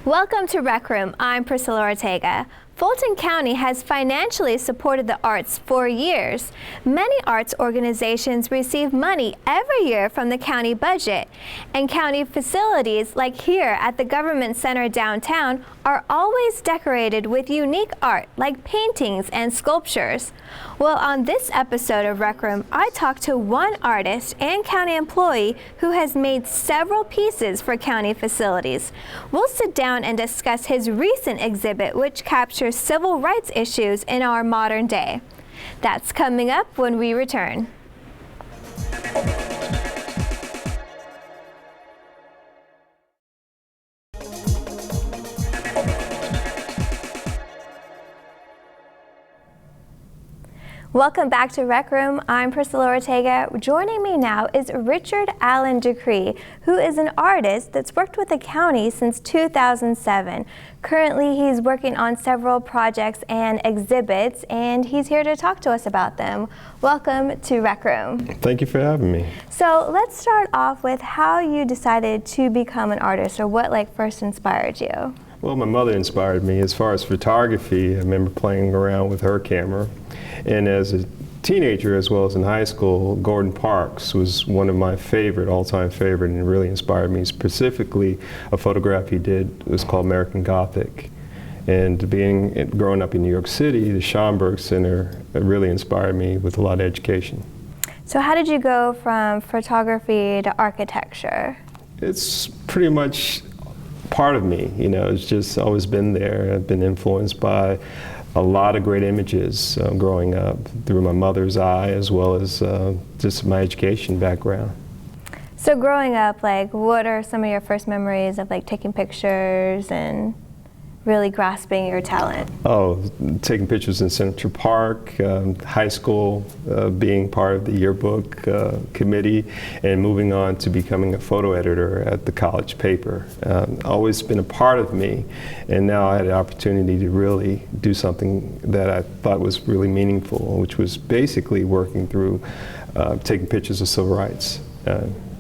Welcome to Rec Room. I'm Priscilla Ortega. Fulton County has financially supported the arts for years. Many arts organizations receive money every year from the county budget, and county facilities like here at the Government Center downtown are always decorated with unique art like paintings and sculptures. Well, on this episode of Rec Room, I talked to one artist and county employee who has made several pieces for county facilities. We'll sit down and discuss his recent exhibit, which captures civil rights issues in our modern day. That's coming up when we return. Welcome back to Rec Room. I'm Priscilla Ortega. Joining me now is Richard Allen Decree, who is an artist that's worked with the county since 2007. Currently, he's working on several projects and exhibits, and he's here to talk to us about them. Welcome to Rec Room. Thank you for having me. So let's start off with how you decided to become an artist, or what first inspired you. Well, my mother inspired me. As far as photography, I remember playing around with her camera. And as a teenager, as well as in high school, Gordon Parks was one of my all-time favorite, and really inspired me. Specifically, a photograph he did was called American Gothic. And growing up in New York City, the Schomburg Center really inspired me with a lot of education. So how did you go from photography to architecture? It's pretty much part of me, it's just always been there. I've been influenced by a lot of great images growing up through my mother's eye, as well as just my education background. So growing up, what are some of your first memories of taking pictures and really grasping your talent? Oh, taking pictures in Central Park, high school, being part of the yearbook committee, and moving on to becoming a photo editor at the college paper. Always been a part of me, and now I had the opportunity to really do something that I thought was really meaningful, which was basically working through taking pictures of civil rights.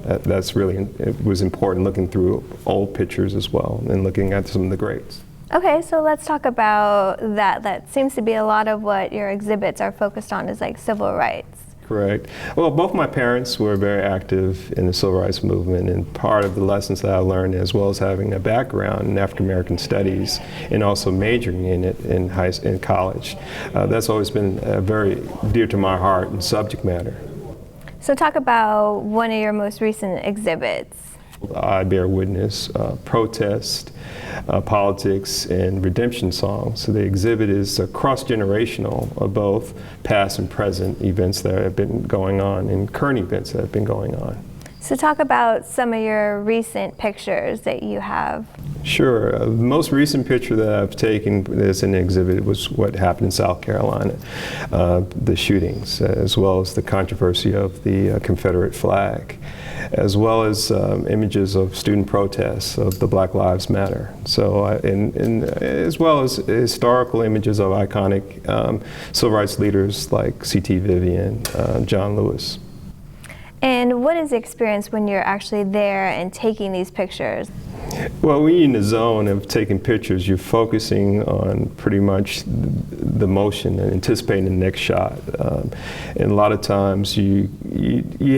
That's really, it was important, looking through old pictures as well, and looking at some of the greats. Okay, so let's talk about that. That seems to be a lot of what your exhibits are focused on, is civil rights. Correct. Well, both my parents were very active in the civil rights movement, and part of the lessons that I learned, as well as having a background in African American studies and also majoring in it in college, that's always been very dear to my heart and subject matter. So talk about one of your most recent exhibits. I Bear Witness, protest, politics, and redemption songs. So the exhibit is cross-generational of both past and present events that have been going on and current events that have been going on. So talk about some of your recent pictures that you have. Sure. The most recent picture that I've taken that's in the exhibit was what happened in South Carolina, the shootings, as well as the controversy of the Confederate flag, as well as images of student protests of the Black Lives Matter. So, as well as historical images of iconic civil rights leaders like C.T. Vivian, John Lewis. And what is the experience when you're actually there and taking these pictures? Well, when you're in the zone of taking pictures, you're focusing on pretty much the motion and anticipating the next shot. And a lot of times you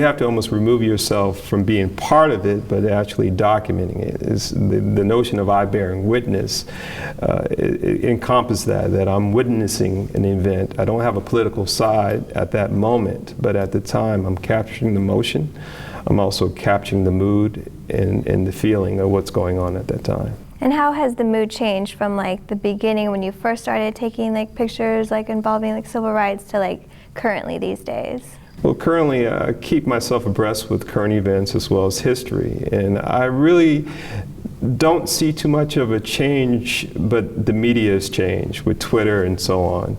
have to almost remove yourself from being part of it, but actually documenting it. Is the notion of I bearing witness, it encompasses that I'm witnessing an event. I don't have a political side at that moment, but at the time I'm capturing the motion. I'm also capturing the mood and the feeling of what's going on at that time. And how has the mood changed from the beginning when you first started taking pictures involving civil rights to currently these days? Well, currently I keep myself abreast with current events as well as history, and I really don't see too much of a change, but the media has changed with Twitter and so on.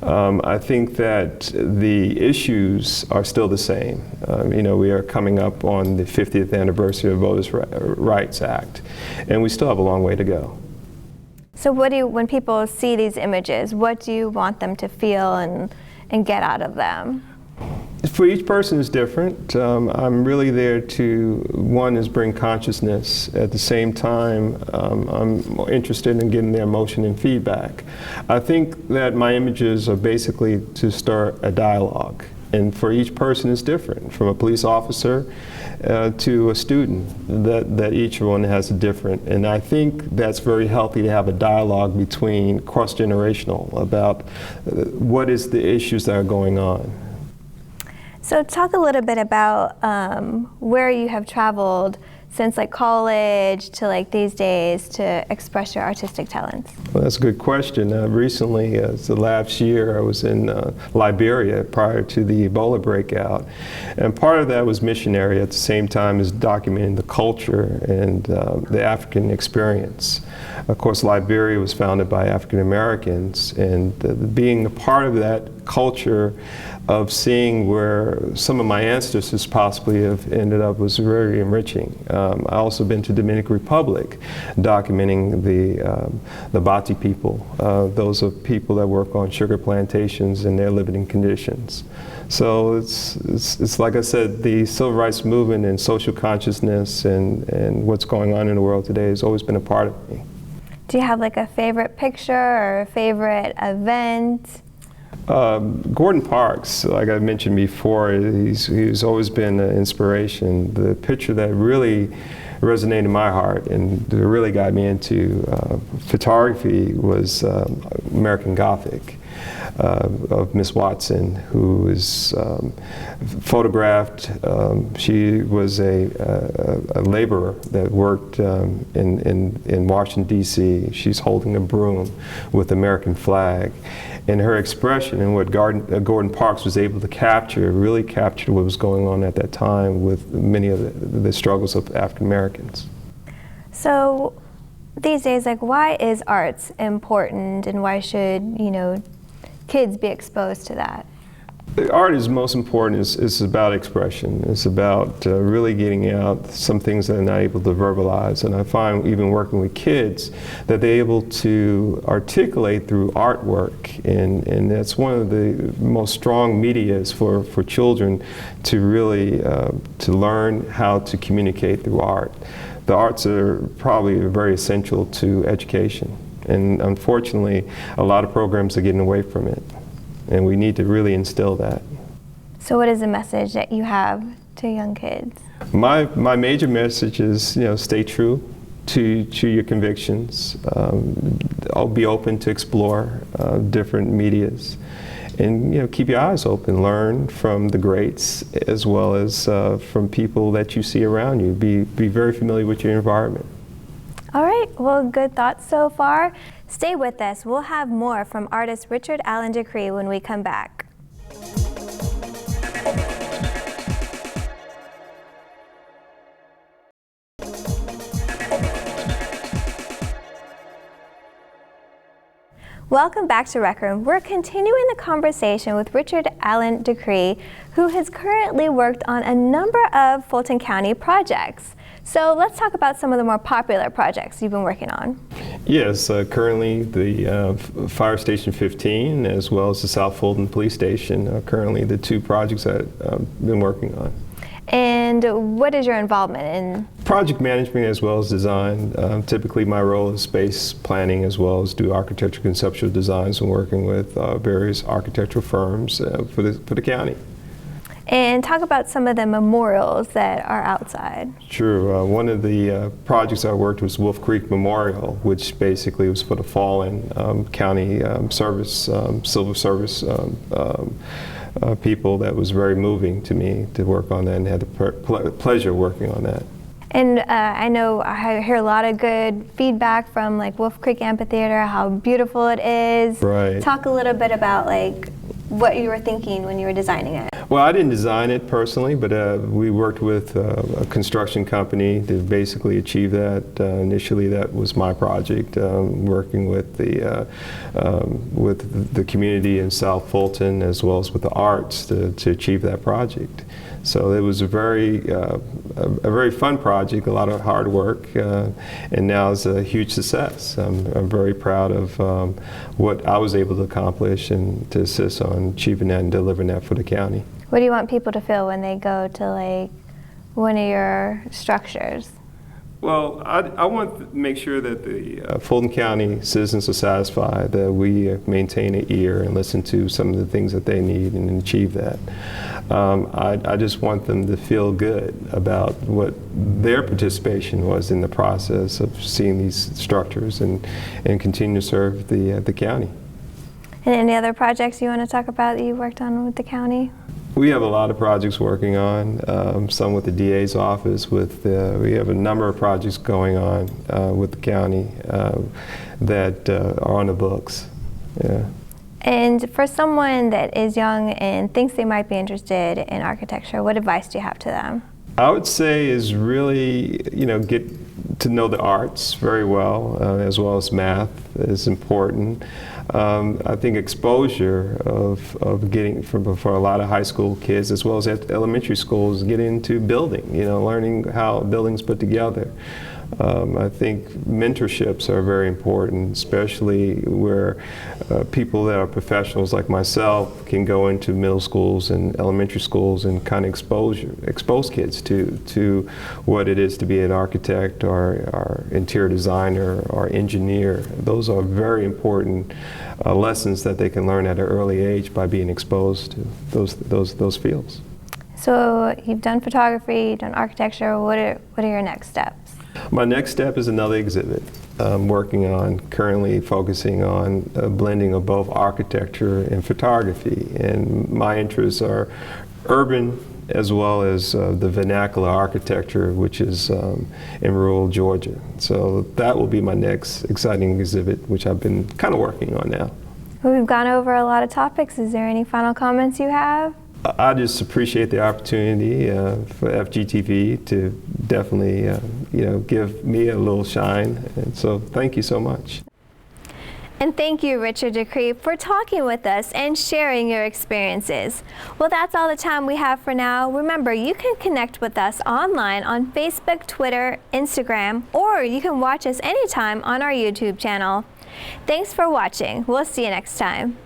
I think that the issues are still the same. We are coming up on the 50th anniversary of the Voters' Rights Act, and we still have a long way to go. So when people see these images, what do you want them to feel and get out of them? For each person is different. I'm really there to, one is bring consciousness. At the same time, I'm interested in getting their emotion and feedback. I think that my images are basically to start a dialogue. And for each person is different, from a police officer to a student, that each one has a different. And I think that's very healthy to have a dialogue between cross-generational about what is the issues that are going on. So talk a little bit about where you have traveled since like college to like these days to express your artistic talents. Well, that's a good question. Recently, the last year, I was in Liberia prior to the Ebola breakout. And part of that was missionary at the same time as documenting the culture and the African experience. Of course, Liberia was founded by African Americans, and being a part of that culture of seeing where some of my ancestors possibly have ended up was very enriching. I also been to Dominican Republic, documenting the Bati people. Those are people that work on sugar plantations and their living conditions. So it's like I said, the civil rights movement and social consciousness and what's going on in the world today has always been a part of me. Do you have like a favorite picture or a favorite event? Gordon Parks, like I mentioned before, he's always been an inspiration. The picture that really resonated in my heart and that really got me into photography was American Gothic of Miss Watson, who is photographed. She was a laborer that worked in Washington, D.C. She's holding a broom with the American flag. And her expression and what Gordon Parks was able to capture really captured what was going on at that time with many of the struggles of African Americans. So these days, like, why is arts important, and why should, you know, kids be exposed to that? The art is most important. It's about expression. It's about really getting out some things that they're not able to verbalize. And I find even working with kids that they're able to articulate through artwork. And that's one of the most strong medias for children to really to learn how to communicate through art. The arts are probably very essential to education. And unfortunately, a lot of programs are getting away from it. And we need to really instill that. So what is the message that you have to young kids? My major message is, you know, stay true to your convictions. Be open to explore different medias. And, you know, keep your eyes open. Learn from the greats as well as from people that you see around you. Be very familiar with your environment. All right, well, good thoughts so far. Stay with us. We'll have more from artist Richard Allen Decree when we come back. Welcome back to Rec Room. We're continuing the conversation with Richard Allen Decree, who has currently worked on a number of Fulton County projects. So let's talk about some of the more popular projects you've been working on. Yes, currently the Fire Station 15 as well as the South Fulton Police Station are currently the two projects that I've been working on. And what is your involvement in? Project management as well as design. Typically my role is space planning as well as do architectural conceptual designs and working with various architectural firms for the county. And talk about some of the memorials that are outside. Sure. One of the projects I worked was Wolf Creek Memorial, which basically was for the fallen county service, civil service people. That was very moving to me to work on that and had the pleasure working on that. And I know I hear a lot of good feedback from like Wolf Creek Amphitheater, how beautiful it is. Right. Talk a little bit about like what you were thinking when you were designing it. Well, I didn't design it personally, but we worked with a construction company to basically achieve that. Initially, that was my project, working with the community in South Fulton as well as with the arts to achieve that project. So it was a very fun project, a lot of hard work, and now it's a huge success. I'm very proud of what I was able to accomplish and to assist on achieving that and delivering that for the county. What do you want people to feel when they go to like one of your structures? Well, I want to make sure that the Fulton County citizens are satisfied that we maintain an ear and listen to some of the things that they need and achieve that. I just want them to feel good about what their participation was in the process of seeing these structures and continue to serve the county. And any other projects you want to talk about that you worked on with the county? We have a lot of projects working on, some with the DA's office. We have a number of projects going on with the county that are on the books. Yeah. And for someone that is young and thinks they might be interested in architecture, what advice do you have to them? I would say is really, get to know the arts very well as math is important. I think exposure of getting for a lot of high school kids as well as at elementary schools, get into building, learning how buildings put together. I think mentorships are very important, especially where people that are professionals like myself can go into middle schools and elementary schools and kind of expose kids to what it is to be an architect or interior designer or engineer. Those are very important lessons that they can learn at an early age by being exposed to those fields. So you've done photography, you've done architecture. What are your next steps? My next step is another exhibit I'm working on, currently focusing on a blending of both architecture and photography. And my interests are urban as well as the vernacular architecture, which is in rural Georgia. So that will be my next exciting exhibit, which I've been kind of working on now. Well, we've gone over a lot of topics. Is there any final comments you have? I just appreciate the opportunity for FGTV to definitely, give me a little shine. And so thank you so much. And thank you, Richard DeCree, for talking with us and sharing your experiences. Well, that's all the time we have for now. Remember, you can connect with us online on Facebook, Twitter, Instagram, or you can watch us anytime on our YouTube channel. Thanks for watching. We'll see you next time.